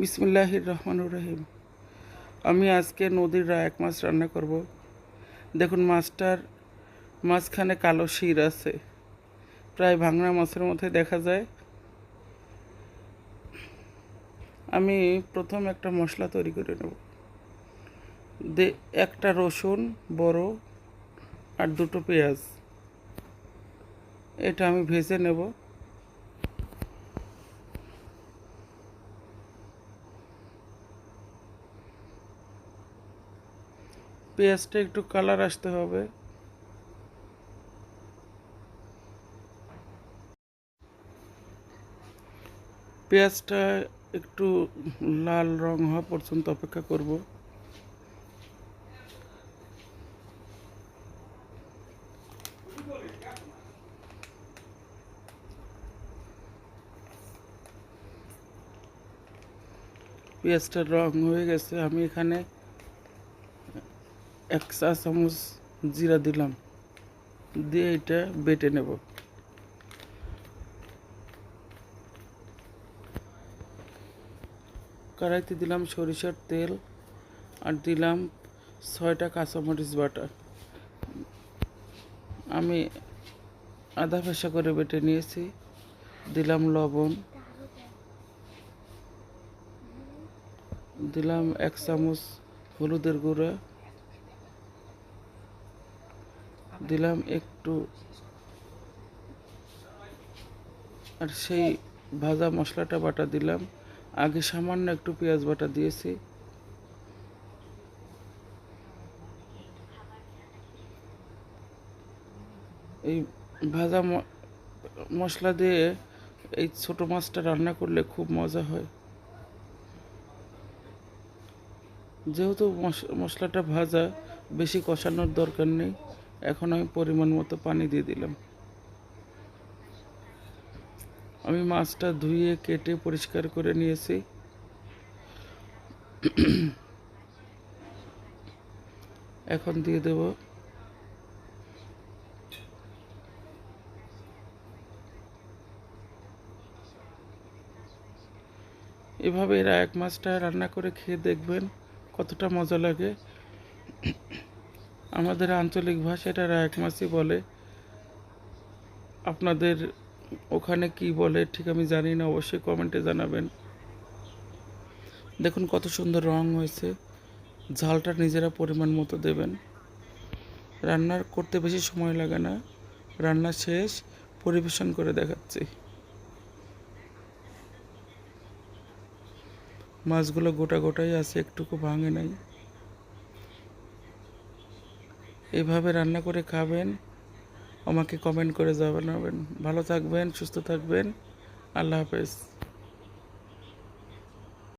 বিসমিল্লাহির রহমানির রহিম। আমি আজকে নদীর রায়াক মাছ রান্না করব। দেখুন মাছটার মাঝখানে কালো শির আছে, প্রায় ভাঙনা মাছের মধ্যে দেখা যায়। আমি প্রথম একটা মশলা তৈরি করে নেব। একটা রসুন বড় আর দুটো পেঁয়াজ, এটা আমি ভেজে নেব। পেঁয়াজটা একটু কালার আসতে হবে। পেঁয়াজটা একটু লাল রং হওয়া পর্যন্ত অপেক্ষা করব। পেঁয়াজটার রং হয়ে গেছে। আমি এখানে 1 চা চামচ জিরা দিলাম, দিয়ে এটা বেটে নেব। কড়াইতে দিলাম সরিষার তেল আর দিলাম 6টা কাঁচামরিচ বাটা। আমি আধা পেশা করে বেটে নিয়েছি। দিলাম লবণ, দিলাম 1 চামচ হলুদের গুঁড়া, দিলাম একটু আর সেই ভাজা মশলাটা বাটা দিলাম। আগে সামান্য একটু পেঁয়াজ বাটা দিয়েছি। এই ভাজা মশলা দিয়ে এই ছোট মাছটা রান্না করলে খুব মজা হয়। যেহেতু মশলাটা ভাজা, বেশি কষানোর দরকার নেই। এখন আমি পরিমাণ মতো পানি দিয়ে দিলাম। আমি মাছটা ধুয়ে কেটে পরিষ্কার করে নিয়েছি। এখন দিয়ে দেব এভাবে রায়াক মাছটা রান্না করে খেয়ে দেখবেন কতটা মজা লাগে। আমাদের আঞ্চলিক ভাষায় এটা রায়াক মাছই বলে। আপনাদের ওখানে কি বলে ঠিক আমি জানি না, অবশ্যই কমেন্টে জানাবেন। দেখুন কত সুন্দর রং হয়েছে। ঝালটা নিজেরা পরিমাণ মতো দেবেন। রান্নার করতে বেশি সময় লাগে না। রান্না শেষ, পরিবেশন করে দেখাচ্ছি। মাছগুলো গোটা গোটাই আছে, একটুকু ভাঙে নাই। এইভাবে রান্না করে খাবেন, আমাকে কমেন্ট করে জানাবেন। ভালো থাকবেন, সুস্থ থাকবেন। আল্লাহ হাফেজ।